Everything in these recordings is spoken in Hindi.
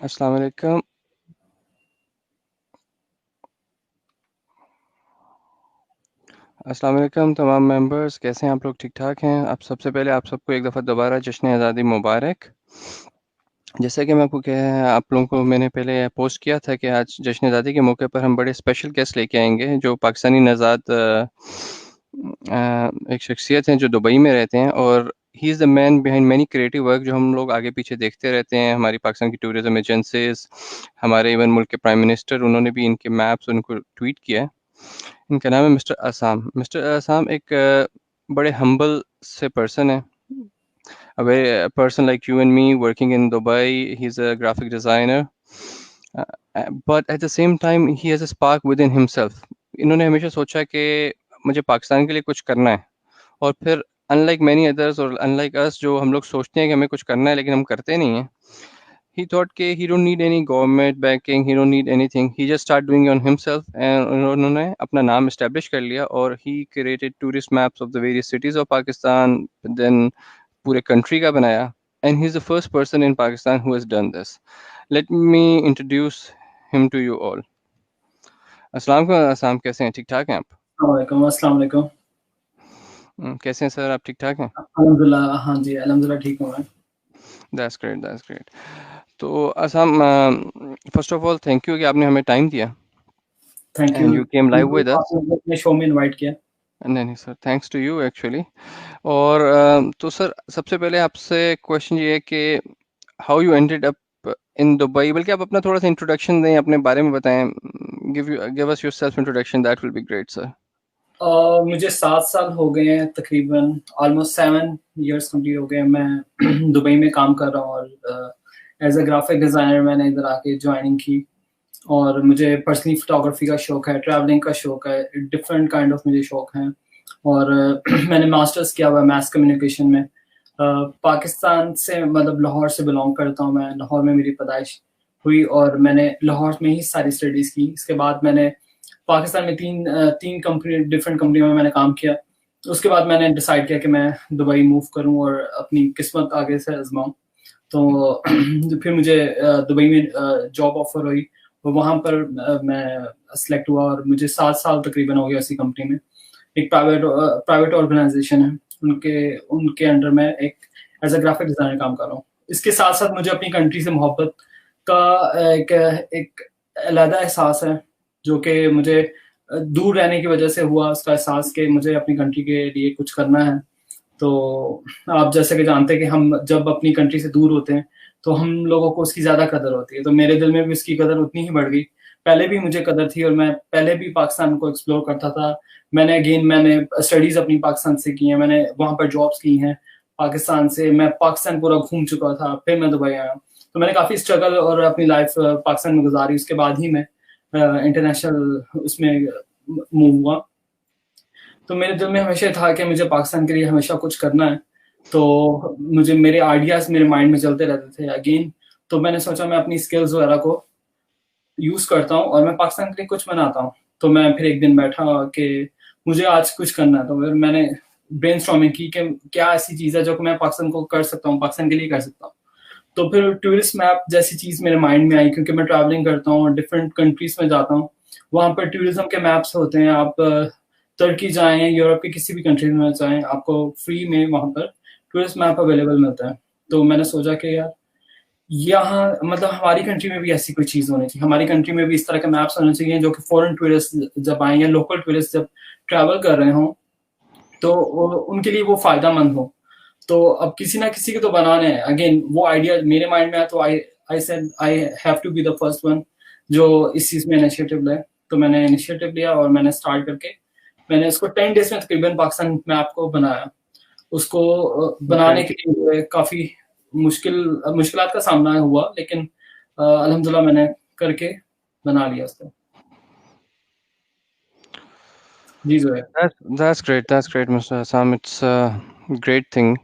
अस्सलाम वालेकुम। अस्सलाम वालेकुम तमाम मेंबर्स, कैसे हैं आप लोग? ठीक-ठाक हैं? आप सबसे पहले आप सबको एक दफ़ा दोबारा जश्न आज़ादी मुबारक। जैसा कि मैं आपको कहा आप लोगों को मैंने पहले पोस्ट किया था कि आज जश्न आज़ादी के मौके पर हम बड़े स्पेशल गेस्ट लेके आएँगे जो पाकिस्तानी नज़ात एक शख्सियत हैं जो दुबई में रहते हैं और he is the man behind many creative work जो हम लोग आगे पीछे देखते रहते हैं। हमारी पाकिस्तान की टूरिज़्म एजेंसीज़, हमारे इवन मुल्क के प्राइम मिनिस्टर उन्होंने भी इनके मैप्स उनको ट्वीट किया है। इनका नाम है मिस्टर असाम। मिस्टर असाम एक बड़े हम्बल से पर्सन है। A person like you and me working in Dubai, he's a graphic designer. But at the same time, he has a spark within himself. इन्होंने हमेशा सोचा कि मुझे पाकिस्तान के लिए कुछ करना है और फिर अनलाइक मैनी अदर्स और अनलाइक अस जो हम लोग सोचते हैं कि हमें कुछ करना है लेकिन हम करते नहीं हैं he thought कि he don't need any government backing, he don't need anything, he just start doing on himself and उन्होंने अपना नाम establish कर लिया और he created tourist maps of the various cities of Pakistan, then पूरे country का बनाया and he's the first person in Pakistan who has done this. Let me introduce him to you all. अस्सलाम वालेकुम असाम, कैसे हैं? ठीक-ठाक हैं आप? अस्सलाम वालेकुम। कैसे हैं सर आप? ठीक-ठाक हैं? अल्हम्दुलिल्लाह, हाँ जी, अल्हम्दुलिल्लाह ठीक हूँ मैं। That's great, that's great. तो Asam first of all thank you कि आपने हमें टाइम दिया thank you, and you came live with us. आपने अपने शो में इनवाइट किया। नहीं, नहीं sir, thanks to you actually. और तो सर सबसे पहले आपसे क्वेश्चन ये है कि how you ended up in Dubai, बल्कि आप अपना थोड़ा सा इंट्रोडक्शन दें, अपने बारे में बताएं। Give us your self introduction, that will be great sir. मुझे 7 साल हो गए हैं तकरीबन, ऑलमोस्ट 7 इयर्स कंप्लीट हो गए हैं मैं दुबई में काम कर रहा हूँ और एज़ अ ग्राफिक डिज़ाइनर मैंने इधर आके जॉइनिंग की और मुझे पर्सनली फ़ोटोग्राफ़ी का शौक है, ट्रैवलिंग का शौक है, डिफरेंट काइंड ऑफ मुझे शौक हैं और मैंने मास्टर्स किया हुआ है मास कम्युनिकेशन में। पाकिस्तान से मतलब लाहौर से बिलॉन्ग करता हूँ मैं, लाहौर में मेरी पैदाइश हुई और मैंने लाहौर में ही सारी स्टडीज़ की। इसके बाद मैंने पाकिस्तान में 3 कंपनी डिफरेंट कंपनियों में मैंने काम किया। उसके बाद मैंने डिसाइड किया कि मैं दुबई मूव करूँ और अपनी किस्मत आगे से आज़माऊँ। तो फिर मुझे दुबई में जॉब ऑफ़र हुई और वहाँ पर मैं सेलेक्ट हुआ और मुझे 7 साल तकरीबन हो गया उसी कंपनी में। एक प्राइवेट ऑर्गेनाइज़ेशन है, उनके उनके अंडर में एक एज़ अ ग्राफिक डिज़ाइनर काम कर रहा हूँ। इसके साथ-साथ मुझे अपनी कंट्री से मोहब्बत का एक एक अलग एहसास है, जो कि मुझे दूर रहने की वजह से हुआ उसका एहसास कि मुझे अपनी कंट्री के लिए कुछ करना है। तो आप जैसे कि जानते हैं कि हम जब अपनी कंट्री से दूर होते हैं, तो हम लोगों को उसकी ज़्यादा कदर होती है। तो मेरे दिल में भी उसकी कदर उतनी ही बढ़ गई। पहले भी मुझे कदर थी और मैं पहले भी पाकिस्तान को एक्सप्लोर करता था। मैंने स्टडीज़ अपनी पाकिस्तान से की हैं, मैंने वहाँ पर जॉब्स की हैं पाकिस्तान से। मैं पाकिस्तान पूरा घूम चुका था, फिर मैं दुबई आया। तो मैंने काफ़ी स्ट्रगल और अपनी लाइफ़ पाकिस्तान में गुज़ारी, उसके बाद ही मैं इंटरनेशनल उसमें मूव हुआ। तो मेरे दिल में हमेशा था कि मुझे पाकिस्तान के लिए हमेशा कुछ करना है। तो मुझे मेरे आइडियाज़ मेरे माइंड में चलते रहते थे अगेन, तो मैंने सोचा मैं अपनी स्किल्स वगैरह को यूज़ करता हूँ और मैं पाकिस्तान के लिए कुछ बनाता हूँ। तो मैं फिर एक दिन बैठा कि मुझे आज कुछ करना है, तो फिर मैंने ब्रेनस्टॉर्मिंग की कि क्या ऐसी चीज़ है जो कि मैं पाकिस्तान को कर सकता हूँ, पाकिस्तान के लिए कर सकता हूँ। तो फिर टूरिस्ट मैप जैसी चीज़ मेरे माइंड में आई क्योंकि मैं ट्रैवलिंग करता हूँ, डिफरेंट कंट्रीज़ में जाता हूँ। वहाँ पर टूरिज़्म के मैप्स होते हैं, आप तुर्की जाएँ, यूरोप की किसी भी कंट्री में जाएँ, आपको फ्री में वहाँ पर टूरिस्ट मैप अवेलेबल मिलता है। तो मैंने सोचा कि यार यहाँ मतलब हमारी कंट्री में भी ऐसी कोई चीज़ होनी चाहिए। हमारी कंट्री में भी इस तरह के मैप्स होने चाहिए जो कि फॉरेन टूरिस्ट जब आएँ या लोकल टूरिस्ट जब ट्रैवल कर रहे हों, तो उनके लिए वो फ़ायदेमंद हो। तो अब किसी ना किसी को तो बनाना है। अगेन वो आइडिया मेरे माइंड में आया तो I said I have to be the first one जो इस चीज़ में इनिशिएटिव ले। तो मैंने इनिशिएटिव लिया और मैंने स्टार्ट करके मैंने उसको 10 डेज़ में तकरीबन पाकिस्तान मैप को बनाया। उसको बनाने ग्रेट। के लिए जो है काफ़ी मुश्किलात का सामना हुआ लेकिन अल्हम्दुलिल्लाह मैंने करके बना लिया उसको। जी Zoya. That's great mister Asam, it's great thing.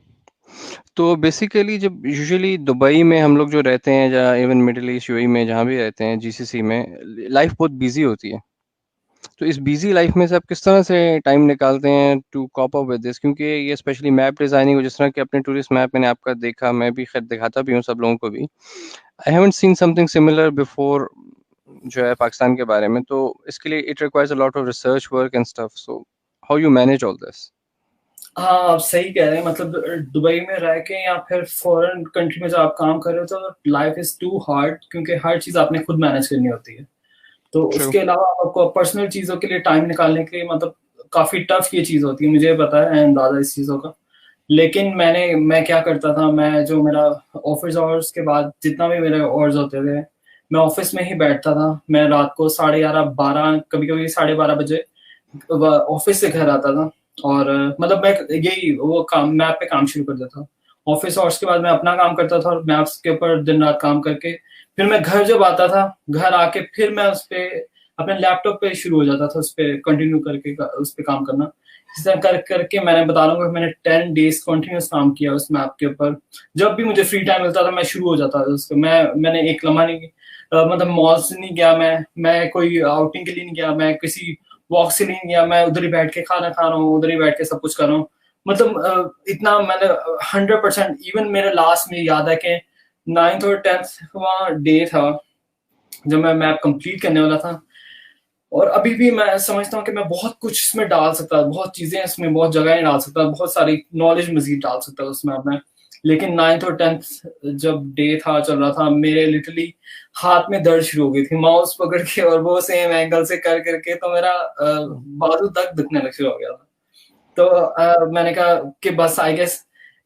तो बेसिकली जब यूजुअली दुबई में हम लोग जो रहते हैं या इवन मिडिल ईस्ट यूएई में जहाँ भी रहते हैं जीसीसी में, लाइफ बहुत बिजी होती है। तो इस बिजी लाइफ में से आप किस तरह से टाइम निकालते हैं to cope up with this, क्योंकि ये स्पेशली मैप डिजाइनिंग, जिस तरह के अपने टूरिस्ट मैप मैंने आपका देखा, मैं भी खैर दिखाता भी हूँ सब लोगों को भी, I haven't seen something similar before जो है पाकिस्तान के बारे में। तो इसके लिए it requires a lot of research work and stuff, so how you manage all this? हाँ, आप सही कह रहे हैं। मतलब दुबई में रह के या फिर फॉरेन कंट्री में जब आप काम कर रहे हो तो लाइफ इज टू हार्ड, क्योंकि हर चीज़ आपने खुद मैनेज करनी होती है। तो ट्रू। उसके अलावा आपको पर्सनल चीज़ों के लिए टाइम निकालने के लिए मतलब काफ़ी टफ ये चीज़ होती है, मुझे पता है अंदाज़ा इस चीज़ों का। लेकिन मैं क्या करता था, मैं जो मेरा ऑफिस आवर्स के बाद जितना भी मेरे आवर्स होते थे, मैं ऑफिस में ही बैठता था। मैं रात को 11:30 12, कभी कभी 12:30 बजे ऑफिस से घर आता था। और मतलब मैं यही वो काम मैप पे काम शुरू कर देता था। ऑफिस आवर्स के बाद मैं अपना काम करता था और मैप्स के ऊपर दिन रात काम करके फिर मैं घर जब आता था, घर आके फिर मैं उस पे अपने लैपटॉप पे शुरू हो जाता था, उस पे कंटिन्यू करके उस पे काम करना। इस तरह कर करके मैंने बता रहा हूँ, मैंने 10 डेज कंटिन्यूस काम किया उस मैप के ऊपर। जब भी मुझे फ्री टाइम मिलता था मैं शुरू हो जाता था उसको। मैंने एक लम्हा नहीं मतलब मॉल से नहीं गया, मैं कोई आउटिंग के लिए नहीं गया, मैं किसी वॉक से नहीं गया, मैं उधर ही बैठ के खाना खा रहा हूँ, उधर ही बैठ के सब कुछ कर रहा हूँ। मतलब इतना मैंने 100%। इवन मेरे लास्ट में याद है कि 9th और 10th डे था जब मैं मैप कंप्लीट करने वाला था। और अभी भी मैं समझता हूँ कि मैं बहुत कुछ इसमें डाल सकता, बहुत चीजें इसमें, बहुत जगह डाल सकता, बहुत सारी नॉलेज मजीद डाल सकता उसमें अब मैं। लेकिन 9th और 10th जब डे था चल रहा था, मेरे लिटरली हाथ में दर्द शुरू हो गई थी माउस पकड़ के, और वो सेम एंगल से कर करके तो मेरा बाजू तक दुखने लग शुरू हो गया था। तो मैंने कहा कि बस आई गेस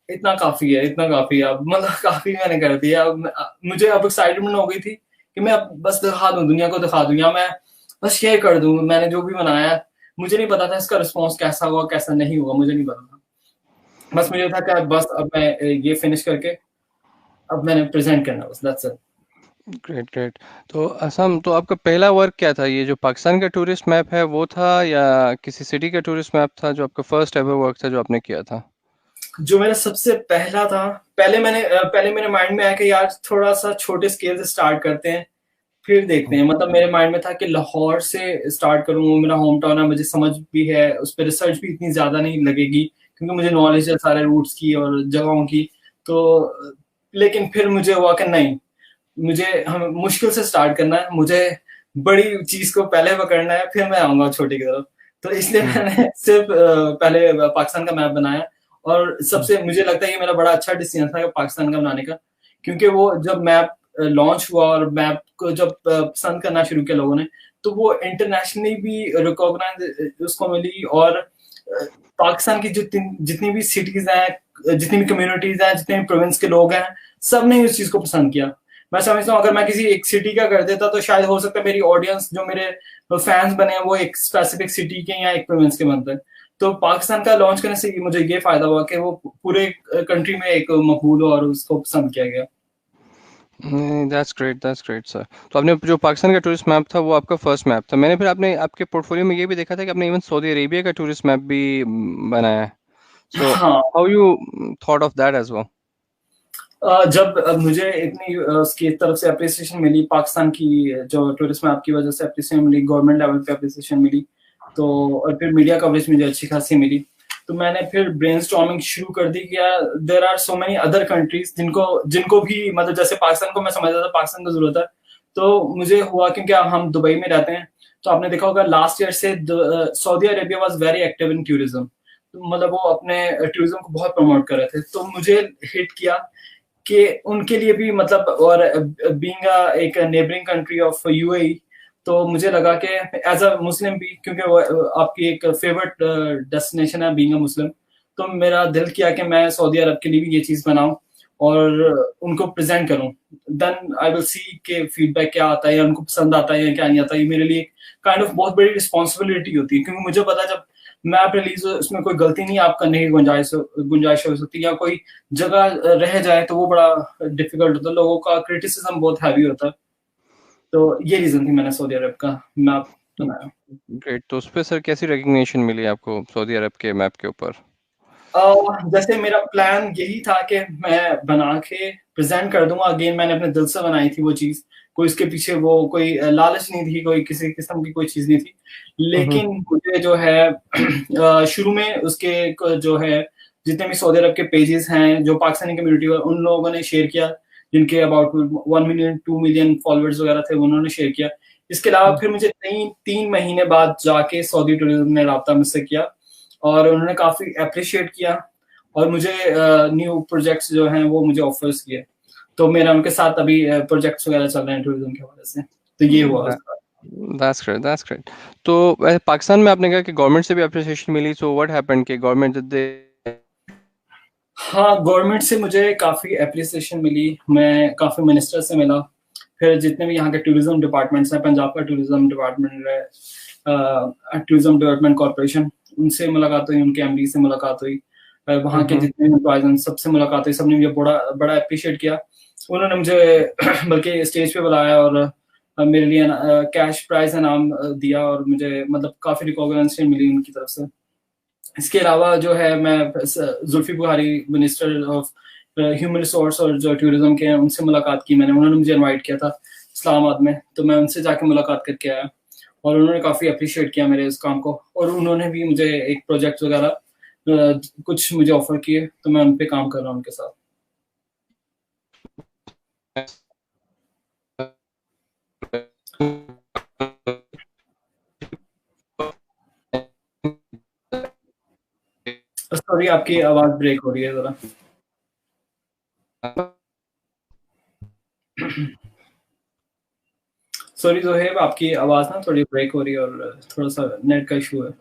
इतना काफी है, इतना काफी है अब। मतलब काफी मैंने कर दिया। अब मुझे अब एक्साइटमेंट हो गई थी कि मैं अब बस दिखा दूं, दुनिया को दिखा दूं, या मैं बस शेयर कर दूं मैंने जो भी बनाया है। मुझे नहीं पता था इसका रिस्पॉन्स कैसा हुआ कैसा नहीं हुआ, मुझे नहीं पता था। बस मुझे था कि बस अब मैं ये फिनिश करके अब मैंने प्रेजेंट करना, बस दैट्स इट। Great great. तो असम, तो आपका पहला वर्क क्या था? ये जो पाकिस्तान का टूरिस्ट मैप है वो था, या किसी सिटी का टूरिस्ट मैप था जो आपका फर्स्ट एवर वर्क था जो आपने किया था? जो मेरा सबसे पहला था, पहले मेरे माइंड में आया कि यार थोड़ा सा छोटे स्केल से स्टार्ट करते हैं, फिर देखते हैं। मतलब मेरे माइंड में था कि लाहौर से स्टार्ट करूँ, वो मेरा होम टाउन है, मुझे समझ भी है, उस पर रिसर्च भी इतनी ज्यादा नहीं लगेगी क्योंकि मुझे नॉलेज है सारे रूट्स की और जगहों की। तो लेकिन फिर मुझे हुआ कि नहीं, मुझे हम मुश्किल से स्टार्ट करना है, मुझे बड़ी चीज को पहले पकड़ना है, फिर मैं आऊंगा छोटी की तरफ। तो इसलिए हम्म। मैंने सिर्फ पहले पाकिस्तान का मैप बनाया। और सबसे मुझे लगता है ये मेरा बड़ा अच्छा डिसीजन था पाकिस्तान का बनाने का, क्योंकि वो जब मैप लॉन्च हुआ और मैप को जब पसंद करना शुरू किया लोगों ने, तो वो इंटरनेशनली भी रिकॉग्नाइज उसको मिली। और पाकिस्तान की जितनी भी सिटीज हैं, जितनी भी कम्युनिटीज हैं, जितने भी प्रोविंस के लोग हैं, सब ने उस चीज को पसंद किया। मैं समझता हूँ अगर मैं किसी एक सिटी का कर देता तो शायद हो सकता है मेरी ऑडियंस, जो मेरे फैंस बने हैं, वो एक स्पेसिफिक सिटी के या एक प्रोविंस के बनते हैं। तो पाकिस्तान का लॉन्च करने से मुझे ये फायदा हुआ कि वो पूरे कंट्री में एक मकबूल हुआ और उसको पसंद किया गया। That's great sir. तो आपने जो पाकिस्तान का टूरिस्ट मैप था वो आपका फर्स्ट मैप था। मैंने फिर आपने आपके पोर्टफोलियो में ये भी देखा था कि आपने इवन सऊदी अरेबिया का टूरिस्ट मैप भी बनाया है। सो हाँ, how you thought of that as well? जब मुझे इतनी उसकी तरफ से अप्रिसिएशन मिली, पाकिस्तान की जो टूरिस्ट मैप की वजह से अप्रिसिएशन मिली, गवर्नमेंट लेवल पे अप्रिसिएशन मिली, तो और फिर मीडिया कवरेज मुझे अच्छी खासी मिली, तो मैंने फिर ब्रेनस्टॉर्मिंग शुरू कर दी कि यार there are so many other countries जिनको जिनको भी मतलब जैसे पाकिस्तान को मैं समझता था पाकिस्तान को जरूरत है। तो मुझे हुआ क्योंकि हम दुबई में रहते हैं, तो आपने देखा होगा लास्ट ईयर से Saudi Arabia was very active in tourism. मतलब वो अपने टूरिज्म को बहुत प्रमोट कर रहे थे, तो मुझे हिट किया कि उनके लिए भी मतलब, और बीइंग एक नेबरिंग कंट्री ऑफ यूएई, तो मुझे लगा कि एज अ मुस्लिम भी, क्योंकि वो आपकी एक फेवरेट डेस्टिनेशन है बीइंग अ मुस्लिम, तो मेरा दिल किया कि मैं सऊदी अरब के लिए भी ये चीज बनाऊं और उनको प्रेजेंट करूं। देन आई विल सी के फीडबैक क्या आता है, या उनको पसंद आता है या क्या नहीं आता। ये मेरे लिए काइंड ऑफ बहुत बड़ी रिस्पॉन्सिबिलिटी होती है, क्योंकि मुझे पता है जब मैप रिलीज हो उसमें कोई गलती नहीं आप करने की गुंजाइश हो सकती है, या कोई जगह रह जाए तो वो बड़ा डिफिकल्ट होता है, लोगों का क्रिटिसिज्म बहुत हैवी होता है। तो ये रीजन थी मैंने सऊदी अरब का मैप बनाया। ग्रेट। तो उस पे सर कैसी रिकग्निशन मिली आपको सऊदी अरब के मैप के ऊपर? जैसे मेरा प्लान यही था कि मैं बना के प्रेज़ेंट कर दूँगा, अगेन मैंने अपने दिल से बनाई थी वो चीज़, कोई इसके पीछे वो कोई लालच नहीं थी, कोई किसी किस्म की कोई चीज़ नहीं थी। हुँ, हुँ। लेकिन मुझे जो है शुरू में उसके क जो है, जितने भी सऊदी अरब के पेजेज़ हैं, जो पाकिस्तानी कम्युनिटी उन लोगों ने शेयर किया, जिनके अबाउट 1 मिलियन, 2 मिलियन फॉलोवर्स वगैरह थे, उन्होंने शेयर किया। इसके अलावा हुँ। फिर मुझे 3 महीने बाद जाके सऊदी टूरिज़्म ने राब्ता मुझसे किया और उन्होंने काफ़ी एप्रिशिएट किया और मुझे न्यू प्रोजेक्ट्स जो हैं वो मुझे ऑफर्स किए। तो मेरा उनके साथ अभी प्रोजेक्ट्स वगैरह चल रहे हैं टूरिज़्म के हवाले से। तो ये हुआ दैट उसका। That's great, that's great. तो पाकिस्तान में आपने कहा कि गवर्नमेंट से भी एप्रिसिएशन मिली, सो व्हाट हैपेंड कि गवर्नमेंट डिड दे हाँ, गवर्नमेंट से मुझे काफ़ी एप्रिसिएशन मिली, मैं काफ़ी मिनिस्टर से मिला, फिर जितने भी यहाँ के टूरिज़्म डिपार्टमेंट्स हैं, पंजाब का टूरिज़्म डिपार्टमेंट है टूरिज़्म डेवलपमेंट कॉर्पोरेशन, उनसे मुलाकात हुई, उनके एमडी से मुलाकात हुई। हुँ, वहाँ के हुँ। जितने भी एम्प्लॉइज़ हैं, सबसे मुलाकात हुई, सबने मुझे बड़ा बड़ा एप्रिशिएट किया। उन्होंने मुझे बल्कि स्टेज पे बुलाया और मेरे लिए कैश प्राइज़ इनाम दिया और मुझे मतलब काफ़ी रिकॉग्निशन मिली उनकी तरफ से। इसके अलावा जो है मैं Zulfi Bukhari minister of human resource और जो टूरिज्म के हैं उनसे मुलाकात की मैंने, उन्होंने मुझे इनवाइट किया था इस्लामाबाद में, तो मैं उनसे जाके मुलाकात करके आया और उन्होंने काफ़ी अप्रिशिएट किया मेरे इस काम को और उन्होंने भी मुझे एक प्रोजेक्ट वगैरह कुछ मुझे ऑफर किए, तो मैं उन पे काम कर रहा हूँ उनके साथ। सॉरी, आपकी आवाज़ ब्रेक हो रही है ज़रा। सॉरी ज़ोहेब, आपकी आवाज़ ना थोड़ी ब्रेक हो रही है और थोड़ा-सा नेट का इश्यू है।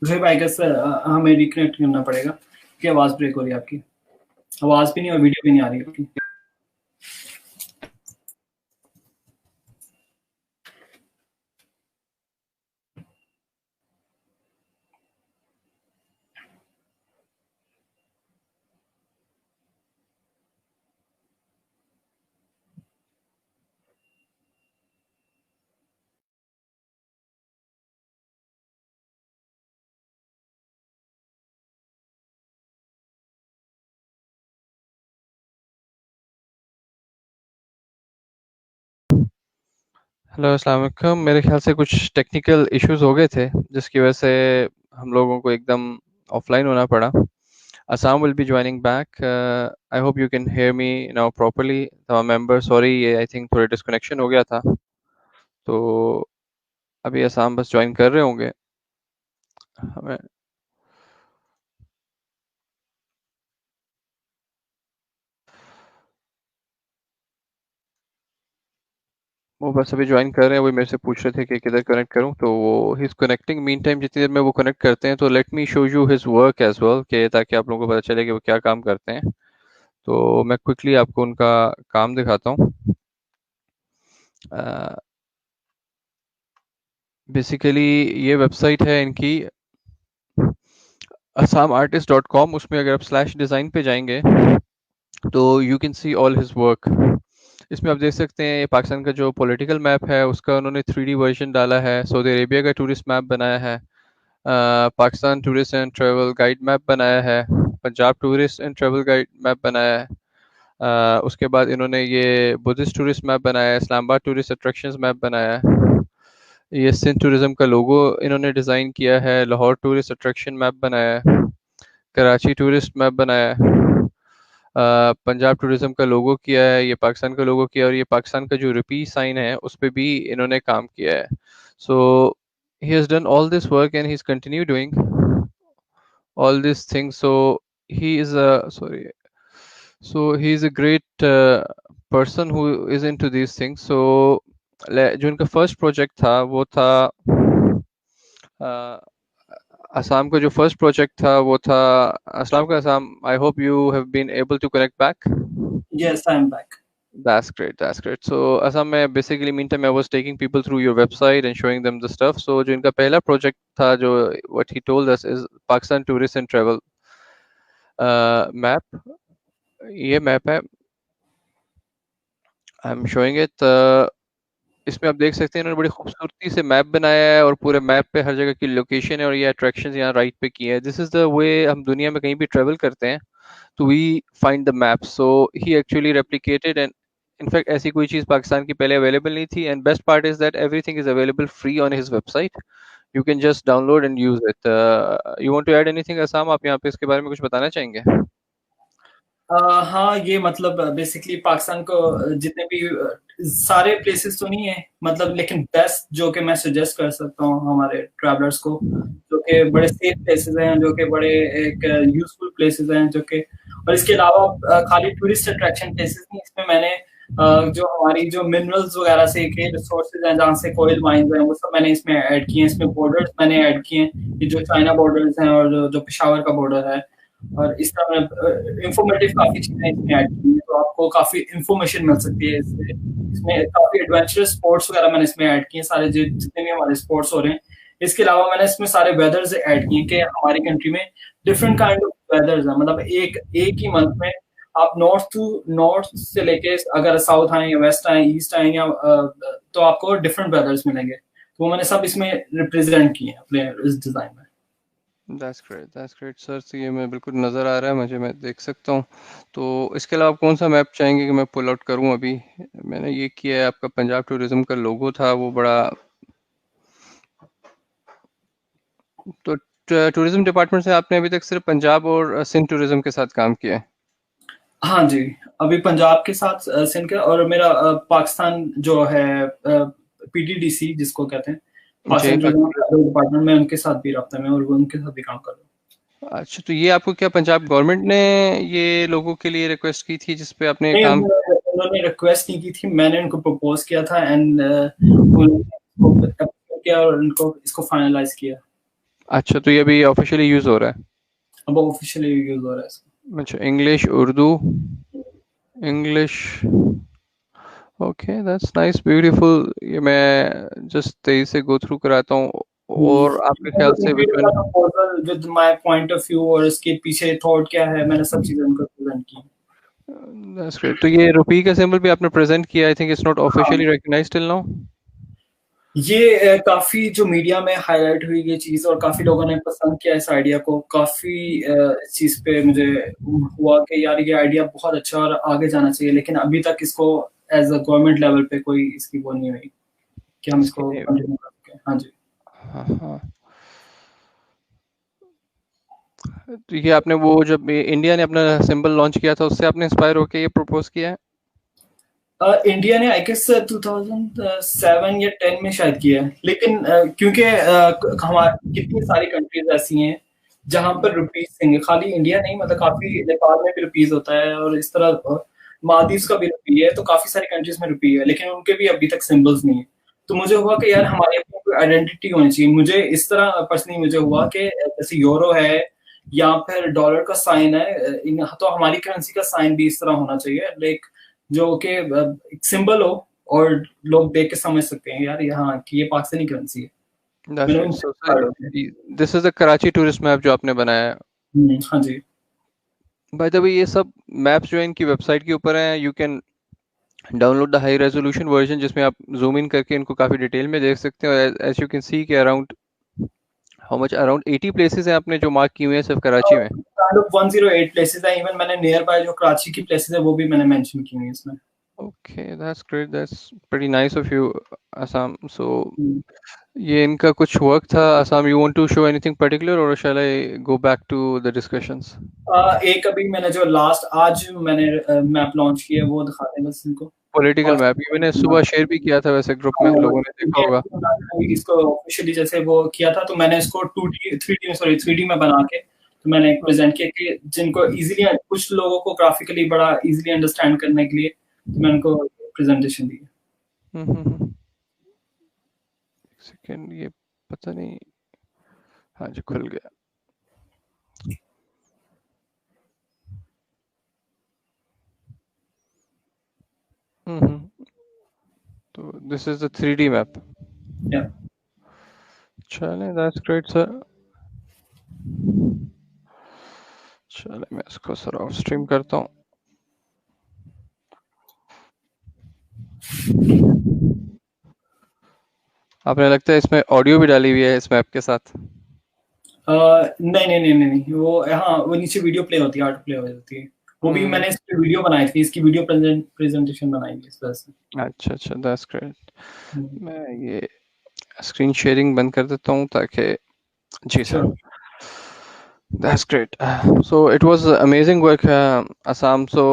ज़ोहेब, आई गेस हमें रिकनेक्ट करना पड़ेगा, क्योंकि आवाज़ ब्रेक हो रही है आपकी। आवाज़ भी नहीं और वीडियो भी नहीं आ रही है आपकी। हेलो, अस्सलाम वालेकुम। मेरे ख़्याल से कुछ टेक्निकल इश्यूज़ हो गए थे, जिसकी वजह से हम लोगों को एकदम ऑफ़लाइन होना पड़ा। Assam will be joining back. I hope you can hear me now properly. तमाम मेंबर सॉरी, ये आई थिंक थोड़ा डिस्कनेक्शन हो गया था। तो अभी असम बस जॉइन कर रहे होंगे। हमें वो बस अभी जॉइन कर रहे हैं, वो मेरे से पूछ रहे थे कि किधर कनेक्ट करूं, तो वो he is connecting. Meantime जितनी देर में वो कनेक्ट करते हैं, तो let me show you his work as well, कि ताकि आप लोगों को पता चले कि वो क्या काम करते हैं। तो मैं क्विकली आपको उनका काम दिखाता हूँ। बेसिकली ये वेबसाइट है इनकी assamartist.com। उसमें अगर आप स्लैश डिज़ाइन पे जाएंगे तो you can see all his work. इसमें आप देख सकते हैं, ये पाकिस्तान का जो पॉलिटिकल मैप है उसका उन्होंने 3D वर्जन डाला है। सऊदी अरेबिया का टूरिस्ट मैप बनाया है। Pakistan tourist and travel guide map बनाया है। Punjab tourist and travel guide map बनाया है। उसके बाद इन्होंने ये बुद्धिस्ट टूरिस्ट मैप बनाया है। इस्लामाबाद टूरिस्ट अट्रैक्शंस मैप बनाया है। ये सिंध टूरिज्म का लोगो इन्होंने डिज़ाइन किया है। लाहौर टूरिस्ट अट्रैक्शन मैप बनाया है। कराची टूरिस्ट मैप बनाया है। पंजाब टूरिज्म का लोगो किया है। ये पाकिस्तान का लोगो किया है और ये पाकिस्तान का जो रुपी साइन है उस पे भी इन्होंने काम किया है। So he has done all this work and he is continue doing all these things. So he is a sorry so he is a great person who is into these things. So जो इनका फर्स्ट प्रोजेक्ट था वो था असम का जो फर्स्ट प्रोजेक्ट था वो था अस्सलाम का Asam, I hope you have been able to connect back. Yes, I'm back. That's great. That's great. So, Assam, में basically meantime I was taking people through your website and showing them the stuff. So, जो इनका पहला project था, जो what he told us is Pakistan Tourist and Travel map. ये map है. I'm showing it. इसमें आप देख सकते हैं इन्होंने बड़ी खूबसूरती से मैप बनाया है और पूरे मैप पे हर जगह की लोकेशन है और ये अट्रैक्शंस यहाँ राइट पे की है. दिस इज द वे हम दुनिया में कहीं भी ट्रेवल करते हैं तो we find the map. So he actually replicated and in fact ऐसी कोई चीज़ पाकिस्तान की पहले अवेलेबल नहीं थी. And best part is that everything is available free on his website. You can just download and use it. You want to add anything Asam, आप यहाँ पे इसके बारे में कुछ बताना चाहेंगे? हाँ, ये मतलब बेसिकली पाकिस्तान को जितने भी सारे प्लेसेस तो नहीं है मतलब, लेकिन बेस्ट जो कि मैं सजेस्ट कर सकता हूँ हमारे ट्रैवलर्स को, जो कि बड़े सेफ प्लेसेस हैं, जो कि बड़े एक यूजफुल प्लेसेस हैं, जो कि और इसके अलावा खाली टूरिस्ट अट्रैक्शन प्लेसेस नहीं, इसमें मैंने जो हमारी जो मिनरल्स वगैरह से के रिसोर्सेज हैं, जहाँ से कोयल माइंस हैं, वो सब मैंने इसमें ऐड किए हैं. इसमें बॉर्डर्स मैंने ऐड किए हैं, ये जो चाइना बॉर्डर्स हैं और जो पेशावर का बॉर्डर है, और इस तरह इंफॉर्मेटिव काफी चीजें इसमें ऐड की हैं, तो आपको काफी इंफॉर्मेशन मिल सकती है इससे. इसमें काफी एडवेंचरस स्पोर्ट्स वगैरह मैंने इसमें ऐड किए हैं, सारे जितने भी हमारे स्पोर्ट्स हो रहे हैं. इसके अलावा मैंने इसमें सारे वेदर्स ऐड किए कि हमारी कंट्री में डिफरेंट काइंड ऑफ वेदर्स है, मतलब एक एक ही मंथ में आप नॉर्थ से लेके अगर साउथ आए या वेस्ट आए, ईस्ट आए या तो आपको डिफरेंट वेदर्स मिलेंगे. तो वो मैंने सब इसमें रिप्रेजेंट किए हैं अपने इस डिजाइन में. That's great sir. तो ये मैं बिल्कुल नज़र आ रहा है मुझे, मैं देख सकता हूँ. तो इसके अलावा आप कौन सा मैप चाहेंगे कि मैं पुल आउट करूँ? अभी मैंने ये किया है, आपका पंजाब टूरिज्म का लोगो था वो बड़ा. तो टूरिज्म डिपार्टमेंट से आपने अभी तक सिर्फ पंजाब और सिंध टूरिज्म के साथ काम किया है? हाँ जी, अभी पंजाब के साथ सिंध के, और मेरा पाकिस्तान जो है पीटीडीसी जिसको कहते हैं, जी. पाकिस्तान टूरिज्म डिपार्टमेंट में, उनके साथ भी रब्ता में और वो उनके साथ भी काम कर रहा हूँ. अच्छा, तो ये आपको क्या पंजाब गवर्नमेंट ने ये लोगों के लिए रिक्वेस्ट की थी जिस पे आपने नहीं, काम? उन्होंने रिक्वेस्ट नहीं की थी, मैंने उनको प्रपोज किया था एंड उन्होंने इसको approve किया और उनको इसको फाइनलाइज किया. अच्छा, तो ये अभी ऑफिशियली यूज हो रहा है? अब ऑफिशियली यूज हो रहा है इसको. अच्छा, English, Urdu, English. Okay, that's nice, beautiful. ये मैं जस्ट तेजी से गो थ्रू कराता हूँ. और आपके ख्याल से Vipin? Proposal with my point of view और इसके पीछे थॉट क्या है, मैंने सब चीजें उनको प्रेजेंट की. That's great. तो ये रुपी का सिंबल भी आपने प्रेजेंट किया, I think it's not officially recognised till now. ये काफी जो मीडिया में हाईलाइट हुई ये चीज और काफी लोगों ने पसंद किया इस आइडिया को, काफी इस चीज पे मुझे हुआ कि यार ये आइडिया बहुत अच्छा और आगे जाना चाहिए, लेकिन अभी तक इसको एज अ गवर्नमेंट लेवल पे कोई इसकी वो नहीं हुई कि हम इसके इसको लिए. कंटिन्यू कर सकें. हाँ जी. हाँ, हाँ. तो ये आपने वो जब इंडिया ने अपना सिंबल लॉन्च किया था उससे आपने इंस्पायर होकर ये प्रपोज किया है? इंडिया ने आई गेस 2007 या 10 में शायद किया है, लेकिन क्योंकि हमारी कितनी सारी कंट्रीज ऐसी हैं जहां पर रुपीज सिंह, खाली इंडिया नहीं, मतलब काफी नेपाल में भी रुपीज होता है और इस तरह मालदीव का भी रुपी है, तो काफी सारी कंट्रीज में रुपी है, लेकिन उनके भी अभी तक सिंबल्स नहीं है. तो मुझे हुआ कि यार हमारी अपनी कोई आइडेंटिटी होनी चाहिए. मुझे इस तरह पर्सनली मुझे हुआ कि जैसे यूरो है या फिर डॉलर का साइन है, तो हमारी करेंसी का साइन भी इस तरह होना चाहिए, लाइक जो कि एक सिंबल हो और लोग देख के समझ सकते हैं यार यहाँ कि ये पाकिस्तानी करेंसी है. दैट्स मैंने राइट. उनसे सो inspired होके. This is the Karachi tourist map जो आपने बनाया है. हाँ जी. बाय द वे, ये सब मैप्स जो है इनकी वेबसाइट के ऊपर हैं. You can download the high resolution version जिसमें आप जूम इन करके इनको काफ़ी डिटेल में देख सकते हैं. और एज यू कैन सी कि around how much, around 80 places हैं आपने जो मार्क किए हुए हैं सिर्फ कराची में. काइंड ऑफ 108 प्लेसेस है, इवन मैंने नियर बाय जो कराची की प्लेसेस है वो भी मैंने मेंशन की हुई है इसमें. Okay, that's great. That's pretty nice of you Asam. So hmm. ये इनका कुछ वर्क था Asam. You want to show anything particular और shall I go back to the discussions? एक अभी मैंने जो लास्ट आज मैंने मैप लॉन्च किया है वो दिखा दें बस इनको. पॉलिटिकल और मैप ये मैंने सुबह शेयर भी किया था वैसे ग्रुप में, लोगों ने देखा होगा. इसको ऑफिशियली जैसे वो किया था, तो मैंने इसको 2D 3D सॉरी 3D में बना के तो मैंने प्रेजेंट किया कि जिनको इजीली, कुछ लोगों को ग्राफिकली बड़ा इजीली अंडरस्टैंड करने के लिए तो मैंने उनको प्रेजेंटेशन दी. हम्म. सेकंड, ये पता नहीं. हाँ जी, खुल गया। तो this is the 3D map. या चलें, दैट्स ग्रेट सर। चलें, मैं इसको सर ऑफ स्ट्रीम करता हूँ। आपने लगता है इसमें ऑडियो भी डाली हुई है इस मैप के साथ? नहीं नहीं नहीं नहीं नहीं, वो हाँ वो नीचे वीडियो प्ले होती है, ऑटो प्ले हो जाती है। वो भी मैंने इस पे वीडियो बनाई थी, इसकी वीडियो प्रेजेंटेशन बनाई थी इस वजह से। अच्छा अच्छा, दैट्स ग्रेट। हम्म, मैं ये स्क्रीन शेयरिंग बंद कर देता हूँ ताकि, जी sir. sure, that's great. So it was amazing work Asam. So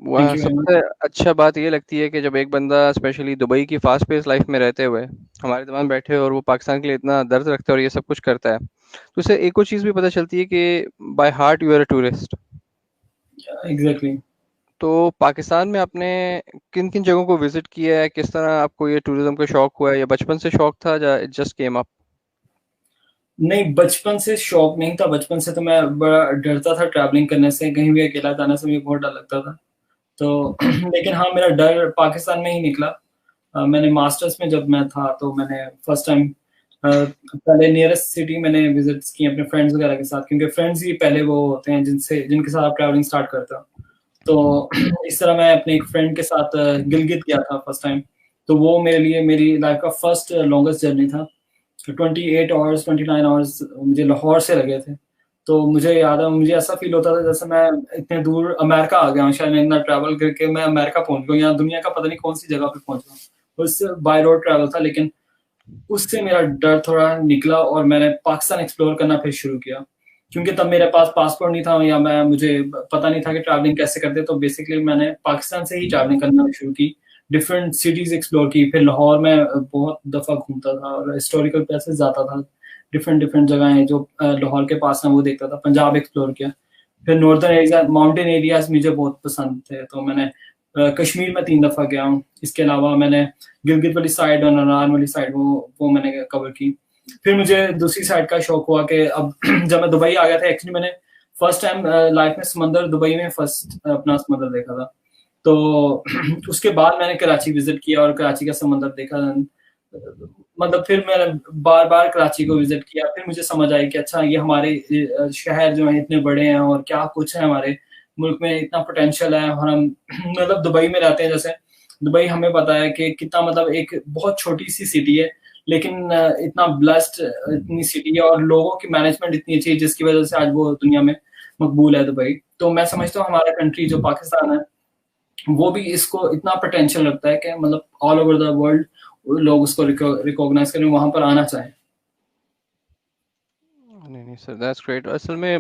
thank वह you very much. सबसे अच्छा बात ये लगती है कि जब एक बंदा स्पेशली दुबई की फास्ट पेस लाइफ में रहते हुए हमारे दिमाग बैठे और वो पाकिस्तान के लिए इतना दर्द रखता है और ये सब कुछ करता है, तो उससे एक और चीज़ भी पता चलती है कि by heart you are a tourist. Exactly. तो पाकिस्तान में आपने किन किन जगहों को विजिट किया है? किस तरह आपको ये टूरिज्म का शौक हुआ है, या बचपन से शौक था या इट जस्ट केम अप? नहीं, बचपन से शौक नहीं था। बचपन से तो मैं बड़ा डरता था ट्रैवलिंग करने से, कहीं भी अकेला जाने से मुझे बहुत डर लगता था। तो लेकिन हाँ, मेरा डर पाकिस्तान में ही निकला। मैंने मास्टर्स में जब मैं था तो मैंने फर्स्ट टाइम पहले नियरेस्ट सिटी मैंने विजिट्स की अपने फ्रेंड्स वगैरह के साथ, क्योंकि फ्रेंड्स ही पहले वो होते हैं जिनके साथ आप ट्रैवलिंग स्टार्ट करते हो। तो इस तरह मैं अपने एक फ्रेंड के साथ गिलगित गया था फर्स्ट टाइम। तो वो मेरे लिए मेरी लाइफ का फर्स्ट लॉन्गेस्ट जर्नी था। 28 आवर्स 29 आवर्स मुझे लाहौर से लगे थे। तो मुझे याद है, मुझे ऐसा फील होता था जैसे मैं इतने दूर अमेरिका आ गया हूँ, शायद मैं इतना ट्रैवल करके मैं अमेरिका पहुंच गया हूँ, यहाँ दुनिया का पता नहीं कौन सी जगह पे पहुंच गया हूँ। उससे बाय रोड ट्रैवल था, लेकिन उससे मेरा डर थोड़ा निकला और मैंने पाकिस्तान एक्सप्लोर करना फिर शुरू किया। क्योंकि तब मेरे पास पासपोर्ट नहीं था या मुझे पता नहीं था कि ट्रैवलिंग कैसे करते, तो बेसिकली मैंने पाकिस्तान से ही ट्रैवलिंग करना शुरू की। डिफरेंट सिटीज एक्सप्लोर की, फिर लाहौर में बहुत दफा घूमता था और हिस्टोरिकल प्लेसेस जाता था। डिफरेंट डिफरेंट जगह हैं जो लाहौर के पास हैं वो देखता था। पंजाब एक्सप्लोर किया। फिर नॉर्दर्न एरिया, माउंटेन एरियाज मुझे बहुत पसंद थे, तो मैंने कश्मीर में 3 दफा गया हूँ। इसके अलावा मैंने गिलगित वाली साइड और ननार वाली साइड वो मैंने कवर की। फिर मुझे दूसरी साइड का शौक हुआ कि अब जब मैं दुबई आ गया था, एक्चुअली मैंने फर्स्ट टाइम लाइफ में समंदर दुबई में फर्स्ट अपना समंदर देखा था। तो उसके बाद मैंने कराची विजिट किया और कराची का समंदर देखा। मतलब फिर मैंने बार बार कराची को विजिट किया, फिर मुझे समझ आई कि अच्छा, ये हमारे शहर जो है इतने बड़े हैं और क्या कुछ है हमारे मुल्क में, इतना पोटेंशियल है। और हम मतलब दुबई में रहते हैं, जैसे दुबई हमें पता है कि कितना, मतलब एक बहुत छोटी सी सिटी है, लेकिन इतना ब्लेस्ड इतनी सिटी है और लोगों की मैनेजमेंट इतनी अच्छी है, जिसकी वजह से आज वो दुनिया में मकबूल है दुबई। तो मैं समझता हूँ हमारा कंट्री जो पाकिस्तान है, वो भी इसको इतना पोटेंशियल रखता है कि मतलब ऑल ओवर द वर्ल्ड लोग उसको रिकॉग्नाइज करें, वहां पर आना चाहें। नहीं नहीं सर, दैट्स ग्रेट। असल में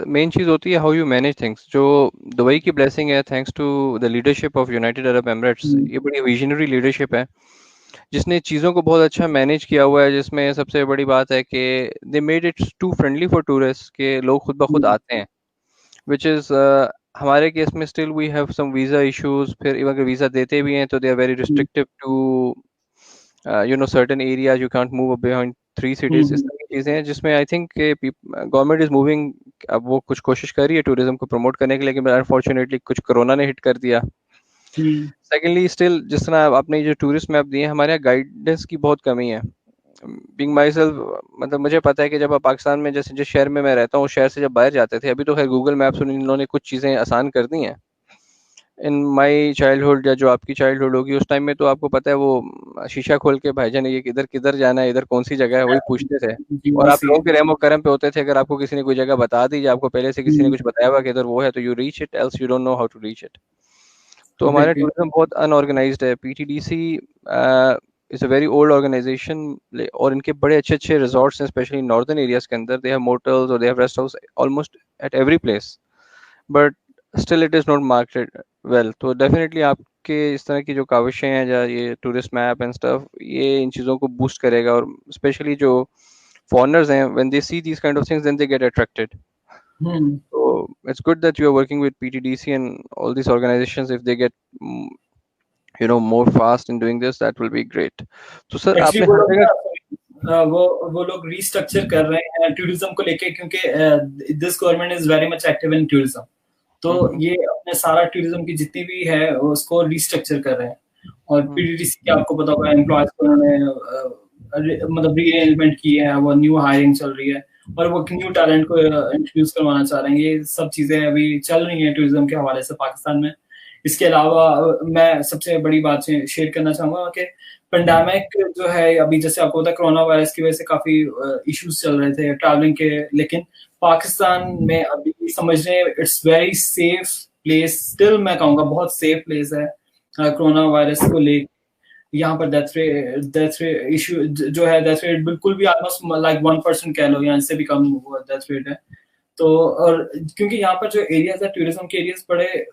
मेन चीज़ होती है हाउ यू मैनेज थिंग्स। जो दुबई की ब्लेसिंग है, thanks to the leadership of United Arab Emirates, hmm, ये बड़ी विजनरी लीडरशिप है जिसने चीज़ों को बहुत अच्छा मैनेज किया हुआ है। जिसमें सबसे बड़ी बात है कि they made it too friendly for tourist, के लोग खुद ब खुद हम्म, आते हैं। विच इज़ हमारे केस में still we have some visa issues. फिर इवन अगर वीज़ा देते भी हैं तो they are very hmm, restrictive to certain areas, you can't move behind 3 cities। इस हम्म, तरह की चीज़ें हैं जिसमें I think government is moving. अब वो कुछ कोशिश कर रही है टूरिज्म को प्रमोट करने के लिए, लेकिन अनफॉर्चुनेटली कुछ कोरोना ने हिट कर दिया। हम्म, सेकेंडली स्टिल जिस तरह आपने जो टूरिस्ट मैप दिए हैं, हमारे यहाँ गाइडेंस की बहुत कमी है। बीइंग माई सेल्फ, मतलब मुझे पता है कि जब आप पाकिस्तान में, जैसे जिस शहर में मैं रहता हूँ, उस शहर से जब बाहर जाते थे, अभी तो खैर गूगल मैप्स इन लोगों ने कुछ चीज़ें आसान कर दी हैं। इन माई चाइल्डहुड या जो आपकी चाइल्डहुड होगी उस टाइम में, तो आपको पता है वो शीशा खोल के भाईजान ये किधर किधर जाना है, इधर कौन सी जगह है, वही पूछते थे। जी और आप बस ये। लोगों के रहमो करम पे होते थे, अगर आपको किसी ने कोई जगह बता दी या आपको पहले से किसी ने हम्म, कुछ बताया हुआ कि इधर वो है, तो you reach it, else you don't know how to reach it. तो हमारा एग्जैक्टली। टूरिज्म बहुत अनऑर्गेनाइज्ड है। PTDC is a very old organisation, और इनके बड़े अच्छे अच्छे रिजॉर्ट्स हैं स्पेशली नॉर्दर्न एरियाज के अंदर। दे हैव मोटल्स और they have rest house almost at every place, but still it is not marketed well. तो डेफिनेटली आपके इस तरह की जो काविशें हैं या ये टूरिस्ट मैप एंड स्टफ, ये इन चीज़ों को बूस्ट करेगा। और स्पेशली जो फॉरेनर्स हैं, when they see these kind of things then they get attracted. Hmm, So it's good that you are working with PTDC and all these organizations. If they get more fast in doing this, that will be great. So sir, actually आपने वो हर लोग जगह, ना, वो लोग रीस्ट्रक्चर कर रहे हैं टूरिज्म को लेके, क्योंकि this government is very much active in tourism. तो ये अपने सारा टूरिज्म की जितनी भी है उसको रीस्ट्रक्चर कर रहे हैं। और पीटीडीसी के आपको पता होगा एम्प्लॉयज को उन्होंने मतलब री अरेंजमेंट की है, वो न्यू हायरिंग चल रही है और वो न्यू टैलेंट को इंट्रोड्यूस करवाना चाह रहे हैं। ये सब चीजें अभी चल रही हैं टूरिज्म के हवाले से पाकिस्तान में। इसके अलावा मैं सबसे बड़ी बात शेयर करना चाहूंगा कि पेंडेमिक जो है अभी, जैसे आपको पता है कोरोना वायरस की वजह से काफी इश्यूज चल रहे थे ट्रैवलिंग के, लेकिन पाकिस्तान में अभी समझ रहे हैं it's very safe place still, मैं कहूँगा बहुत सेफ प्लेस है कोरोना वायरस को लेकर। यहाँ पर डेथ रेट इशू जो है, डेथ रेट बिल्कुल भी ऑलमोस्ट लाइक 1% कह लो, यहाँ से भी कम डेथ रेट है। तो और क्योंकि यहाँ पर जो एरियाज है टूरिज्म के एरियाज बड़े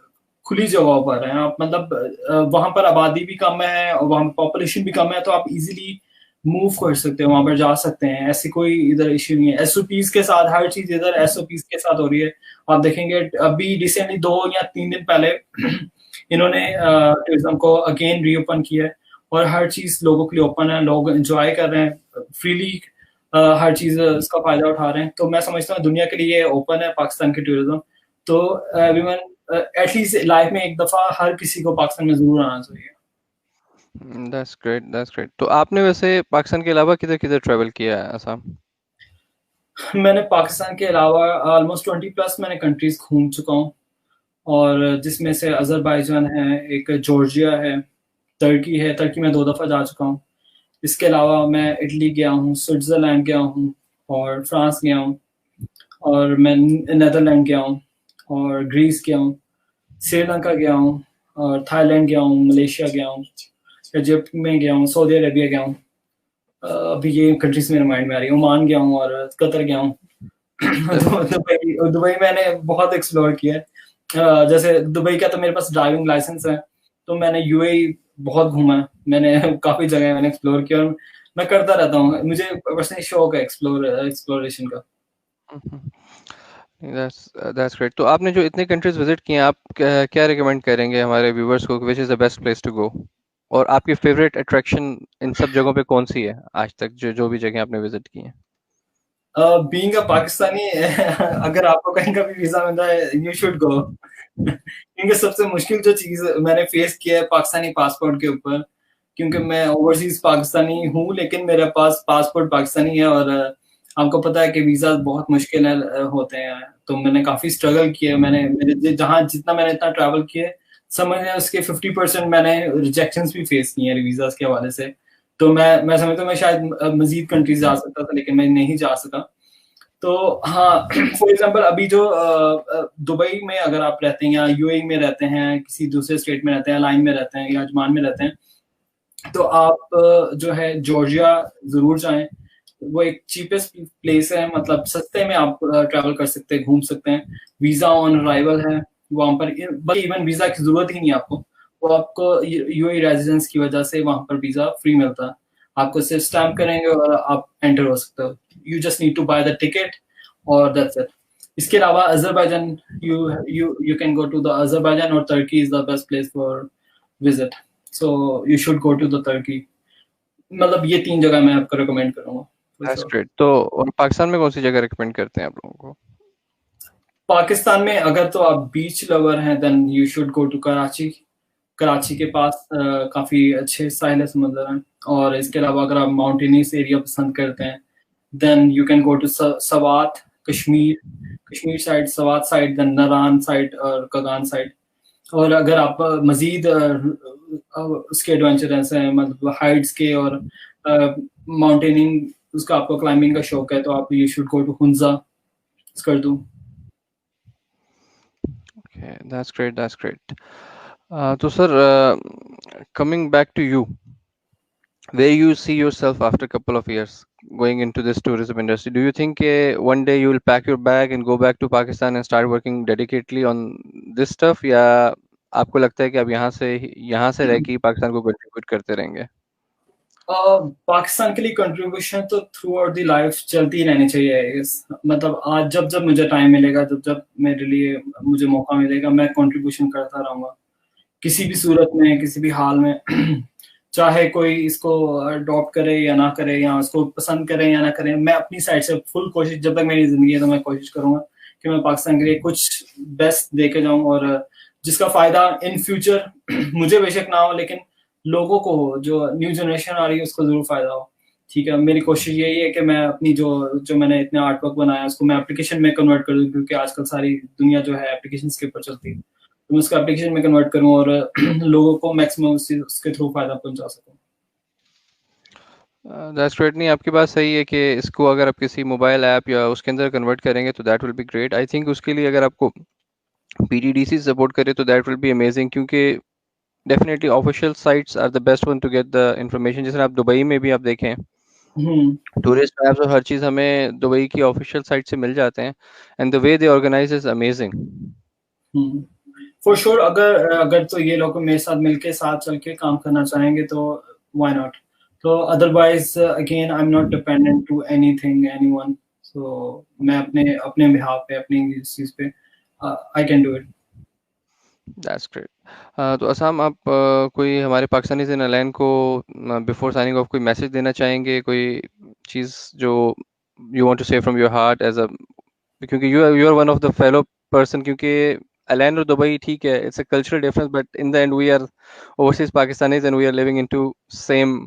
खुली जगहों पर है, आप मतलब वहां पर आबादी भी कम है और वहां पॉपुलेशन भी कम है, तो आप इजीली मूव कर सकते हो, वहां पर जा सकते हैं, ऐसी कोई इधर इश्यू नहीं है। एसओपीज के साथ हर चीज इधर एसओपीज के साथ हो रही है। आप देखेंगे अभी रिसेंटली 2 या 3 दिन पहले इन्होंने टूरिज्म को अगेन रीओपन किया है और हर चीज लोगों के लिए ओपन है, लोग एंजॉय कर रहे हैं फ्रीली, हर चीज इसका फायदा उठा रहे हैं। तो मैं समझता हूँ दुनिया के लिए ओपन है पाकिस्तान की टूरिज्म। तो एवरीवन एटलीस्ट लाइफ में एक दफा हर किसी को पाकिस्तान में जरूर आना चाहिए। That's great, that's great. तो आपने वैसे पाकिस्तान के अलावा किधर किधर ट्रैवल किया है आसाम? मैंने पाकिस्तान के अलावा ऑलमोस्ट 20+ मैंने कंट्रीज घूम चुका हूँ, और जिसमें से अजरबैजान है, एक जॉर्जिया है, तुर्की है, तुर्की में 2 दफा जा चुका हूँ। इसके अलावा मैं इटली गया हूँ, स्विट्जरलैंड गया हूँ और फ्रांस गया हूँ, और मैं नेदरलैंड गया हूँ और ग्रीस गया हूँ, श्रीलंका गया हूँ और थाईलैंड गया हूँ, मलेशिया गया हूँ, इजिप्ट में गया हूँ, सऊदी अरेबिया गया हूँ। अभी ये कंट्रीज मेरे माइंड में आ रही है। ओमान गया हूँ और कतर गया हूँ। दुबई मैंने बहुत एक्सप्लोर किया है। जैसे दुबई का तो मेरे पास ड्राइविंग लाइसेंस है, तो मैंने यूएई बहुत घूमा है, मैंने काफी जगह मैंने एक्सप्लोर किया और मैं करता रहता हूँ, मुझे पर्सनली शौक है एक्सप्लोरेशन का। That's great. तो आपने जो इतने कंट्रीज विजिट किए हैं, आप क्या रिकमेंड करेंगे हमारे व्यूवर्स को, which is the best place to go? और आपकी फेवरेट अट्रैक्शन इन सब जगहों पे कौन सी है आज तक, जो जो भी जगह आपने विजिट की है? बीइंग अ पाकिस्तानी अगर आपको कहीं का भी वीजा मिलता है यू शुड गो। क्योंकि सबसे मुश्किल जो चीज मैंने फेस किया है पाकिस्तानी पासपोर्ट के ऊपर, क्योंकि मैं ओवरसीज पाकिस्तानी हूँ लेकिन मेरे पास पासपोर्ट पाकिस्तानी है, और आपको पता है कि वीजा बहुत मुश्किल होते हैं। तो मैंने काफी स्ट्रगल किया, मैंने मेरे जहाँ जितना मैंने इतना ट्रैवल किया समझ लें उसके 50% मैंने रिजेक्शंस भी फेस किए हैं वीजा के हवाले से। तो मैं समझता हूँ मैं शायद मजीद कंट्रीज जा सकता था लेकिन मैं नहीं जा सका। तो हाँ, फॉर एग्जांपल अभी जो दुबई में अगर आप रहते हैं या यूएई में रहते हैं, किसी दूसरे स्टेट में रहते हैं, लाइन में रहते हैं या अजमान में रहते हैं, तो आप जो है जॉर्जिया जरूर जाएं। वो एक चीपेस्ट प्लेस है, मतलब सस्ते में आप ट्रैवल कर सकते हैं, घूम सकते हैं। वीजा ऑन अराइवल है वहां पर, बल्कि इवन वीजा की जरूरत ही नहीं है आपको, वो आपको यूएई रेजिडेंस की वजह से वहां पर वीजा फ्री मिलता है। आपको सिर्फ स्टैम्प करेंगे और आप एंटर हो सकते हो। You just need to buy the ticket और दैट्स इट। इसके अलावा Azerbaijan, you can go to the Azerbaijan, और तुर्की is the best place for visit, so you should go to the तुर्की। मतलब ये 3 जगह मैं आपको रिकमेंड करूंगा। That's great. तो और पाकिस्तान में कौन सी जगह रिकमेंड करते हैं आप लोगों को? पाकिस्तान में अगर तो आप बीच लवर हैं then you should go to Karachi. Karachi के पास काफी अच्छे साहिल समुद्र हैं। और इसके अलावा अगर आप माउंटेनियस एरिया पसंद करते हैं then you can go to Swat, Kashmir side, Swat side, then Naran side और कगान साइड। और अगर आप मजीद उसके एडवेंचरस हैं, मतलब हाइट्स के और माउंटेनिंग, उसका आपको क्लाइंबिंग का शौक है, तो आप you should go to Hunza, Skardu. Okay, that's great, that's great. So sir, coming back to you, where you see yourself after a couple of years going into this tourism industry? Do you think one day you will pack your bag and go back to Pakistan and start working dedicatedly on this stuff, या आपको लगता है कि अब यहाँ से रह के ही पाकिस्तान को कंट्रीब्यूट करते रहेंगे? पाकिस्तान के लिए कंट्रीब्यूशन तो थ्रू आउट दी लाइफ चलती ही रहनी चाहिए। मतलब आज जब जब मुझे टाइम मिलेगा, जब जब मेरे लिए मुझे मौका मिलेगा, मैं कंट्रीब्यूशन करता रहूंगा किसी भी सूरत में, किसी भी हाल में। चाहे कोई इसको अडॉप्ट करे या ना करे, या उसको पसंद करे या ना करे, मैं अपनी साइड से फुल कोशिश, जब तक मेरी ज़िंदगी है तो मैं कोशिश करूँगा कि मैं पाकिस्तान के लिए कुछ बेस्ट दे के जाऊँ, और जिसका फ़ायदा इन फ्यूचर मुझे बेशक ना हो, लेकिन लोगों को हो, जो न्यू जनरेशन आ रही है उसको ज़रूर फ़ायदा हो। ठीक है, मेरी कोशिश यही है कि मैं अपनी जो मैंने इतने आर्ट वर्क बनाया उसको मैं एप्लीकेशन में कन्वर्ट कर दूँ, क्योंकि आजकल सारी दुनिया जो है एप्लीकेशंस के ऊपर चलती है। तो मैं उसको एप्लीकेशन में कन्वर्ट करूँ और लोगों को मैक्सिमम उसके थ्रू फ़ायदा पहुँचा सकूँ। That's great. नहीं, आपकी बात सही है कि इसको अगर आप किसी मोबाइल ऐप या उसके अंदर कन्वर्ट करेंगे तो that will be great. I think उसके लिए अगर आपको पीटीडीसी सपोर्ट करे तो दैट विल बी अमेजिंग, क्योंकि definitely official sites are the best one to get the information. जैसे आप दुबई में भी आप देखें, टूरिस्ट मैप्स और हर चीज़ हमें दुबई की ऑफिशियल साइट से मिल जाते हैं, and the way they organise is amazing. For sure, अगर अगर तो ये लोग मेरे साथ मिलके साथ चल के काम करना चाहेंगे तो व्हाई नॉट। तो otherwise again I am not dependent to anything anyone, so मैं अपने अपने बिहाफ पे, अपनी इस चीज पे I can do it. That's great. तो असम, आप कोई हमारे पाकिस्तानी ज़िन अलैन को बिफोर साइनिंग ऑफ कोई मैसेज देना चाहेंगे, कोई चीज़ जो you want to say from your heart as a, क्योंकि you are one of the fellow person, क्योंकि अलैन और दुबई ठीक है, it's a cultural difference, but in the end we are overseas Pakistanis and we are living into same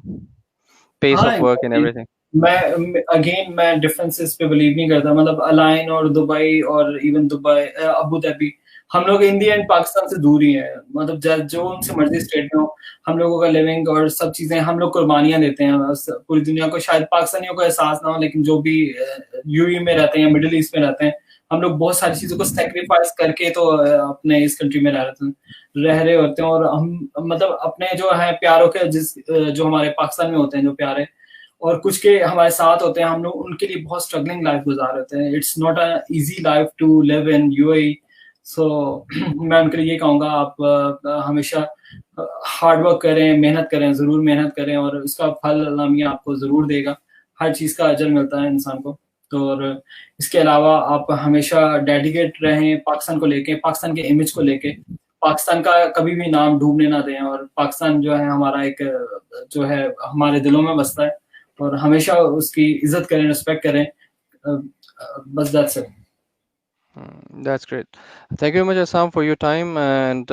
pace हाँ of work and exactly. Everything. मैं डिफरेंसेस पे बिलीव नहीं करता, मतलब अलाइन और दुबई और इवन दुबई, अबू धाबी, हम लोग इंडिया एंड पाकिस्तान से दूर ही है, मतलब जो उनसे मर्जी स्टेट में हो, हम लोगों का लिविंग और सब चीजें, हम लोग कुर्बानियां देते हैं पूरी दुनिया को। शायद पाकिस्तानियों को एहसास ना हो, लेकिन जो भी यूएई में रहते हैं या मिडिल ईस्ट में रहते हैं, हम लोग बहुत सारी चीजों को सेक्रीफाइस करके तो अपने इस कंट्री में रह रहे होते हैं। और हम मतलब अपने जो है प्यारों के जो हमारे पाकिस्तान में होते हैं जो प्यारे, और कुछ के हमारे साथ होते हैं, हम लोग उनके लिए बहुत स्ट्रगलिंग लाइफ गुजार रहे हैं। It's not a easy life to live in UAE. So मैं उनके लिए ये कहूँगा, आप हमेशा हार्ड वर्क करें, मेहनत करें, ज़रूर मेहनत करें, और उसका फल अल्लाह मियां आपको ज़रूर देगा। हर चीज़ का अजर मिलता है इंसान को। तो और इसके अलावा आप हमेशा डेडिकेट रहें पाकिस्तान को लेके, पाकिस्तान के इमेज को लेके, पाकिस्तान का कभी भी नाम डूबने ना दें। और पाकिस्तान जो है हमारा एक जो है हमारे दिलों में बसता है, और हमेशा उसकी इज्जत करें, रिस्पेक्ट करें। बस that's it. That's great. Thank you very much, Assam, for your time and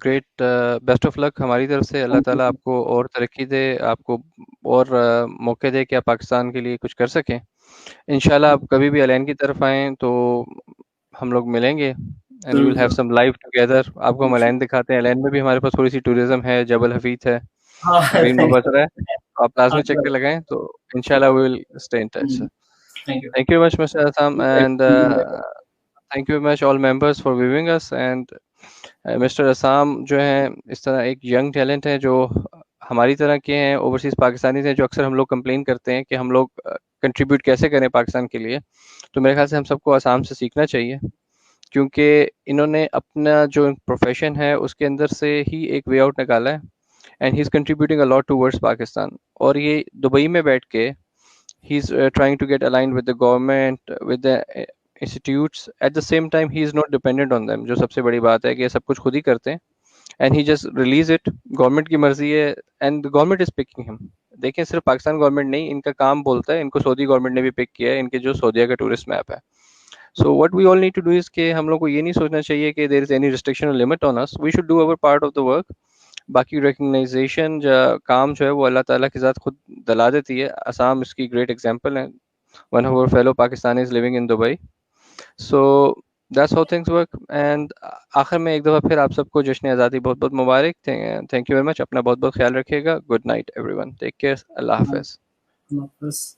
great best of luck हमारी तरफ से। अल्लाह थैंक ताला यू। आपको और तरक्की दे, आपको और मौके दे कि आप पाकिस्तान के लिए कुछ कर सकें। इंशाल्लाह आप कभी भी अलैन की तरफ आएँ तो हम लोग मिलेंगे एंड वी जरूर विल हैव जरूर। सम लाइव टुगेदर। आपको हम अलैन दिखाते हैं। अलैन में भी हमारे पास थोड़ी सी टूरिज्म है, जबल हफीज़ है, हाँ ग्रीन थैंक मबसरा है, तो आप लाजमी चक्कर यू। लगाएं। तो इंशाल्लाह we will stay in touch. Thank you. Thank you very much, Mr. Assam, and thank you very much all members for viewing us। and mister Assam जो है इस तरह एक यंग टैलेंट है जो हमारी तरह के हैं, ओवरसीज़ पाकिस्तानीज हैं, जो अक्सर हम लोग कंप्लेन करते हैं कि हम लोग कंट्रीब्यूट कैसे करें पाकिस्तान के लिए। तो मेरे ख्याल से हम सबको असम से सीखना चाहिए, क्योंकि इन्होंने अपना जो प्रोफेशन है उसके अंदर से ही एक वे आउट निकाला है, and he is contributing a lot towards Pakistan. और ये दुबई में बैठ के he's trying to get aligned with the government, with the institutes। at the same time he is not dependent on them, जो सबसे बड़ी बात है कि ये सब कुछ खुद ही करते हैं, and he just release it। Government की मर्जी है, and the government is picking him। देखें, सिर्फ पाकिस्तान गवर्नमेंट नहीं, इनका काम बोलता है, इनको सऊदी गवर्नमेंट ने भी पिक किया है, इनके जो सऊदीया का टूरिस्ट मैप है। So what we all need to do is कि हम लोग को ये नहीं सोचना चाहिए कि देयर इज एनी रिस्ट्रिक्शन और limit on us. We should do our part of the work. बाकी रिकग्नाइजेशन काम जो है वो अल्लाह ताला की ज़ात खुद दिला देती है। असम इसकी ग्रेट एग्जांपल है, one of our fellow Pakistanis living in Dubai. So that's how things work. And आखिर में एक दफ़ा फिर आप सबको जश्न आज़ादी बहुत बहुत मुबारक। Thank you very much. अपना बहुत बहुत ख्याल रखिएगा। Good night everyone, take care, अल्लाह हाफिज़। वापस